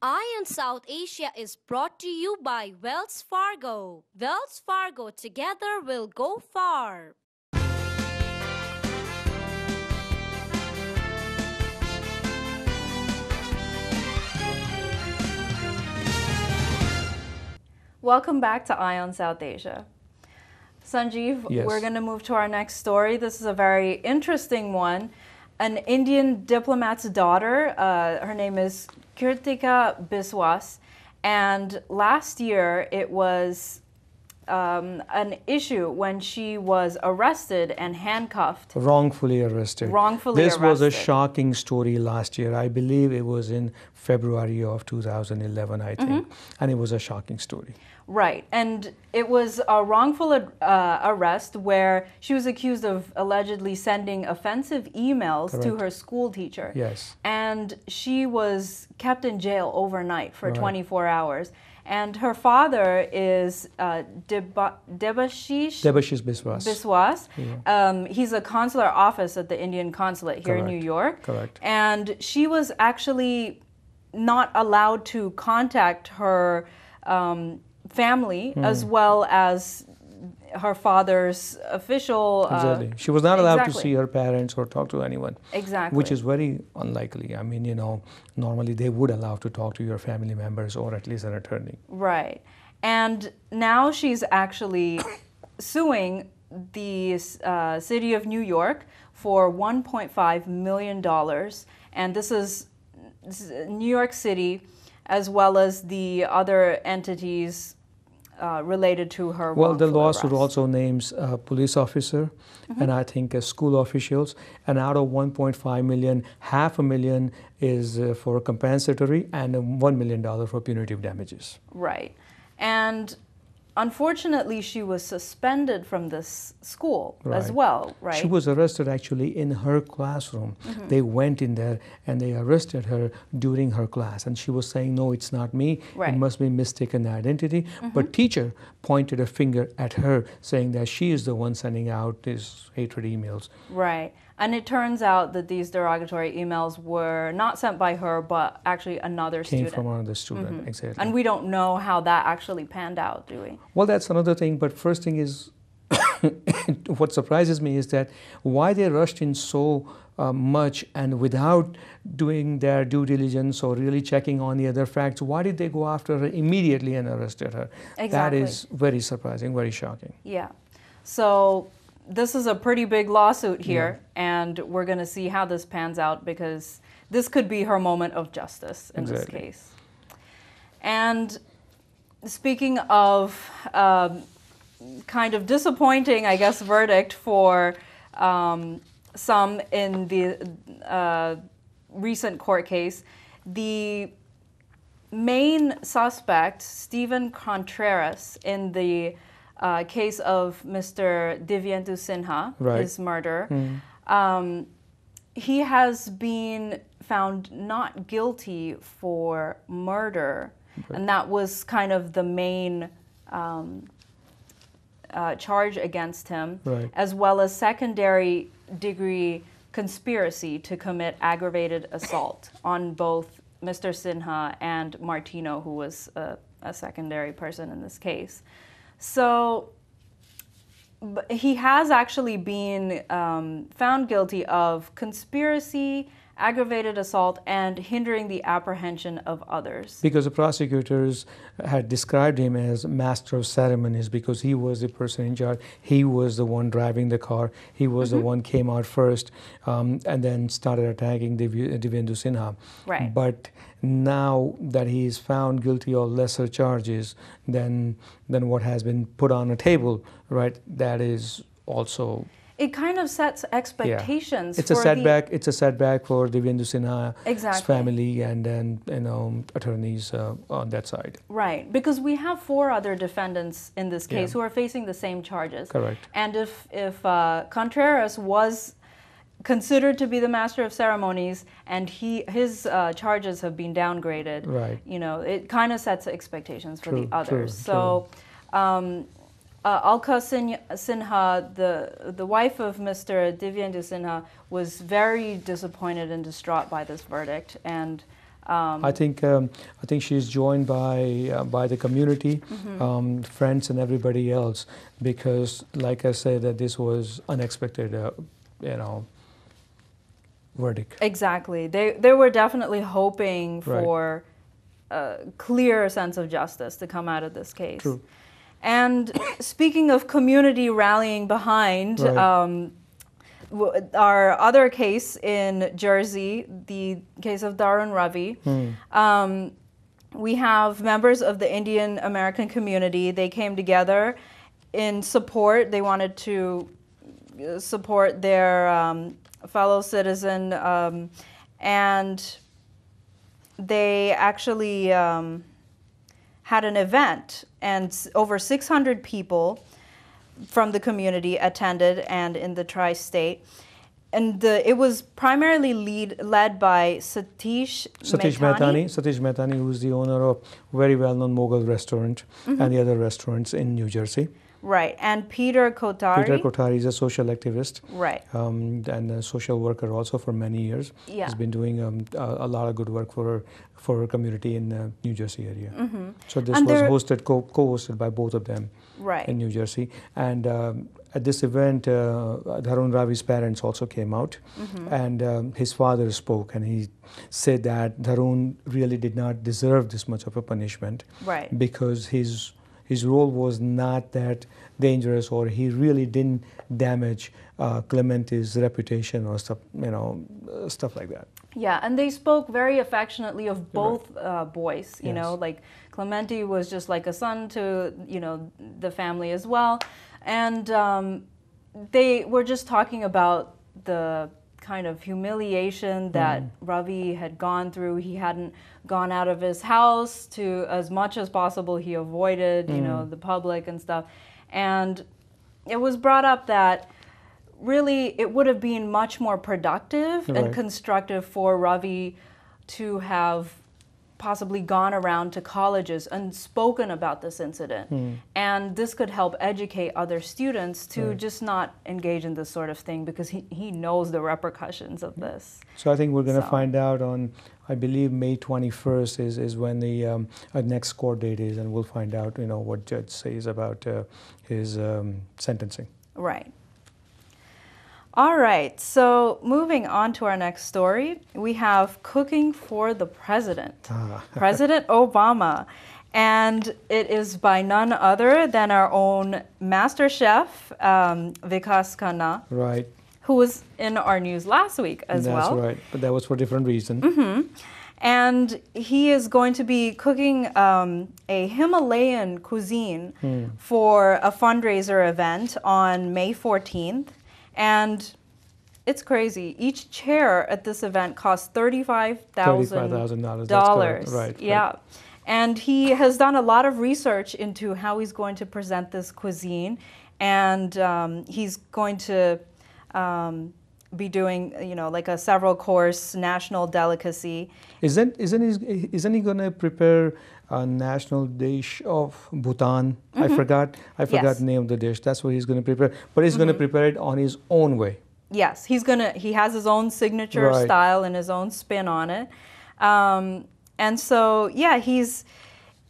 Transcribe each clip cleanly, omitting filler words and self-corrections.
Eye on South Asia is brought to you by Wells Fargo. Wells Fargo, together we'll go far. Welcome back to Eye on South Asia. Sanjeev, Yes. We're going to move to our next story. This is a very interesting one. An Indian diplomat's daughter, her name is Kirtika Biswas, and last year it was an issue when she was arrested and handcuffed. Wrongfully arrested. This was a shocking story last year. I believe it was in February of 2011, I think. And it was a shocking story. Right. And it was a wrongful arrest where she was accused of allegedly sending offensive emails to her school teacher. Yes. And she was kept in jail overnight for 24 hours. And her father is Debashish Biswas. Biswas. Yeah. He's a consular office at the Indian consulate here in New York. Correct. And she was actually not allowed to contact her family as well as her father's official. Exactly. She was not allowed to see her parents or talk to anyone. Exactly. Which is very unlikely. I mean, normally they would allow to talk to your family members or at least an attorney. Right. And now she's actually suing the city of New York for $1.5 million. And this is New York City as well as the other entities related to her. Well, the lawsuit arrest. also names a police officer and I think school officials. And out of 1.5 million, $500,000 is for compensatory and $1 million for punitive damages. Right. And unfortunately, she was suspended from this school as well, right? She was arrested actually in her classroom. They went in there and they arrested her during her class. And she was saying, no, it's not me. It must be mistaken identity. But teacher pointed a finger at her saying that she is the one sending out these hatred emails. Right. And it turns out that these derogatory emails were not sent by her, but actually another student. Came from another student, exactly. And we don't know how that actually panned out, do we? Well, that's another thing. But first thing is, what surprises me is that why they rushed in so much and without doing their due diligence or really checking on the other facts. Why did they go after her immediately and arrested her? Exactly. That is very surprising, very shocking. Yeah. So this is a pretty big lawsuit here, and we're going to see how this pans out because this could be her moment of justice in this case. And speaking of kind of disappointing, I guess, verdict for some in the recent court case, the main suspect, Stephen Contreras, in the case of Mr. Divyendu Sinha, his murder, he has been found not guilty for murder, and that was kind of the main charge against him, as well as secondary degree conspiracy to commit aggravated assault on both Mr. Sinha and Martino, who was a secondary person in this case. So he has actually been found guilty of conspiracy, aggravated assault, and hindering the apprehension of others. Because the prosecutors had described him as master of ceremonies because he was the person in charge. He was the one driving the car. He was the one came out first and then started attacking Divyendu Sinha. Right. But now that he is found guilty of lesser charges than what has been put on a table, right, that is also... It kind of sets expectations. It's a setback. It's a setback for Divyendu Sinha's family and then attorneys on that side. Right, because we have 4 other defendants in this case who are facing the same charges. Correct. And if Contreras was considered to be the master of ceremonies and his charges have been downgraded, it kind of sets expectations for the others. So. Alka Sinha, the wife of Mr. Divyendu Sinha, was very disappointed and distraught by this verdict, and I think she's joined by the community, friends, and everybody else, because, like I said, that this was unexpected, verdict. Exactly. They were definitely hoping for a clear sense of justice to come out of this case. True. And speaking of community rallying behind, our other case in Jersey, the case of Darun Ravi, we have members of the Indian American community. They came together in support. They wanted to support their fellow citizen, and they actually had an event, and over 600 people from the community attended, and in the tri-state. And it was primarily led by Satish Mehtani. Satish Mehtani, who is the owner of very well-known Mughal restaurant and the other restaurants in New Jersey. Right, and Peter Kothari. Peter Kothari is a social activist. Right. And a social worker also for many years. Yeah. He's been doing a lot of good work for our community in the New Jersey area. So this was co-hosted by both of them in New Jersey. And at this event, Darun Ravi's parents also came out, and his father spoke, and he said that Darun really did not deserve this much of a punishment, because his role was not that dangerous, or he really didn't damage Clementi's reputation or stuff, stuff like that. Yeah, and they spoke very affectionately of both boys. You know, like Clementi was just like a son to the family as well, and they were just talking about the kind of humiliation that Ravi had gone through. He hadn't gone out of his house to as much as possible. He avoided, the public and stuff. And it was brought up that really it would have been much more productive and constructive for Ravi to have possibly gone around to colleges and spoken about this incident. And this could help educate other students to just not engage in this sort of thing, because he knows the repercussions of this. So I think we're going to find out on, I believe, May 21st is when the next court date is, and we'll find out, what judge says about his sentencing. Right. All right, so moving on to our next story, we have Cooking for the President, President Obama. And it is by none other than our own master chef, Vikas Khanna. Right. Who was in our news last week as well. That's right, but that was for a different reason. And he is going to be cooking a Himalayan cuisine for a fundraiser event on May 14th. And it's crazy. Each chair at this event costs $35,000. Right. Yeah. Right. And he has done a lot of research into how he's going to present this cuisine. And he's going to be doing, like a several course national delicacy. Isn't he going to prepare a national dish of Bhutan? I forgot the name of the dish. That's what he's going to prepare. But he's going to prepare it on his own way. Yes, he has his own signature style and his own spin on it. And so, yeah, he's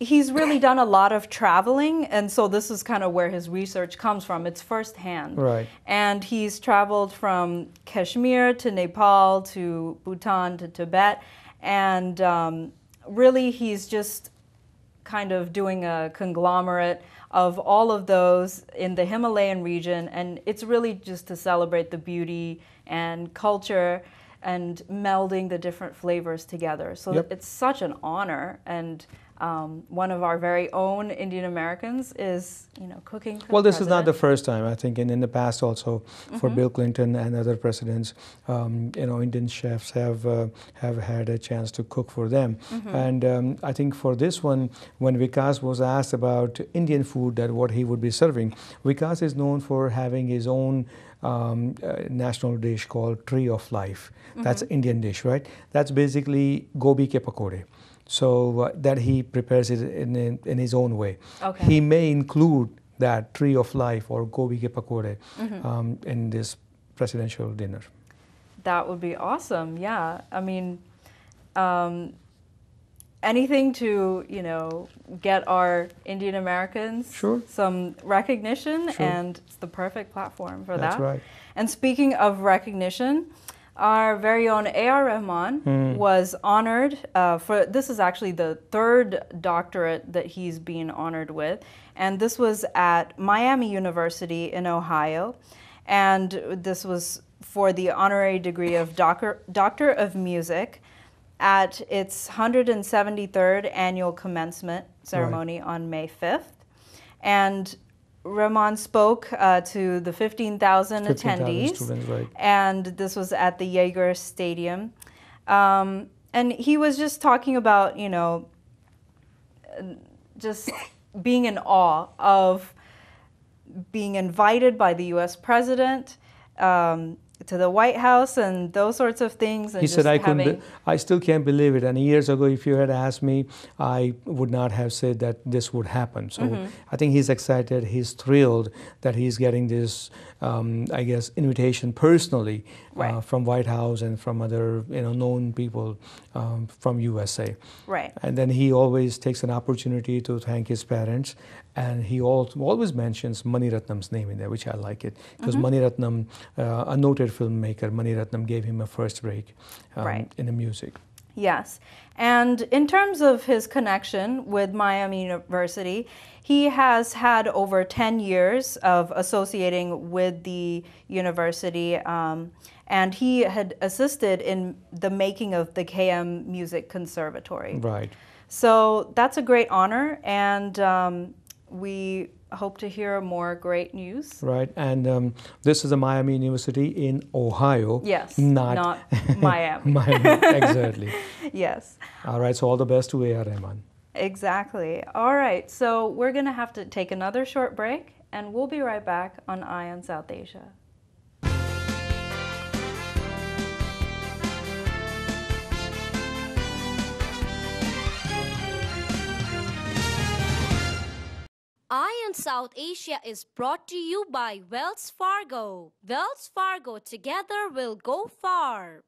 really done a lot of traveling, and so this is kind of where his research comes from. It's firsthand. Right. And he's traveled from Kashmir to Nepal to Bhutan to Tibet, and really he's just kind of doing a conglomerate of all of those in the Himalayan region, and it's really just to celebrate the beauty and culture and melding the different flavors together. So it's such an honor, and one of our very own Indian Americans is, cooking for Well, the this is not the first time. I think in the past also, for Bill Clinton and other presidents, Indian chefs have had a chance to cook for them. And I think for this one, when Vikas was asked about Indian food, that what he would be serving, Vikas is known for having his own national dish called Tree of Life. That's an Indian dish, right? That's basically gobi ke pakode. So that he prepares it in his own way. Okay. He may include that Tree of Life or gobi ke pakode in this presidential dinner. That would be awesome, yeah. I mean, anything to, get our Indian Americans some recognition, and it's the perfect platform for that. That's right. And speaking of recognition, our very own A.R. Rahman was honored this is actually the third doctorate that he's being honored with, and this was at Miami University in Ohio, and this was for the honorary degree of Doctor of Music at its 173rd annual commencement ceremony on May 5th. And Rahman spoke to the 15,000 attendees, students, right. And this was at the Yager Stadium. And he was just talking about, just being in awe of being invited by the U.S. president to the White House and those sorts of things. And he said, I still can't believe it. And years ago, if you had asked me, I would not have said that this would happen. So I think he's excited. He's thrilled that he's getting this, invitation personally from White House and from other, known people from USA. Right. And then he always takes an opportunity to thank his parents. And he always mentions Mani Ratnam's name in there, which I like it. Because Mani Ratnam, a noted filmmaker, Mani Ratnam gave him a first break in the music. Yes. And in terms of his connection with Miami University, he has had over 10 years of associating with the university, and he had assisted in the making of the KM Music Conservatory. Right. So that's a great honor, and we hope to hear more great news. Right, and this is a Miami University in Ohio. Yes, not Miami. Miami, exactly. Yes. All right, so all the best to A.R. Rahman. Exactly. All right, so we're going to have to take another short break, and we'll be right back on Eye on South Asia. Eye on South Asia is brought to you by Wells Fargo. Wells Fargo, together we'll go far.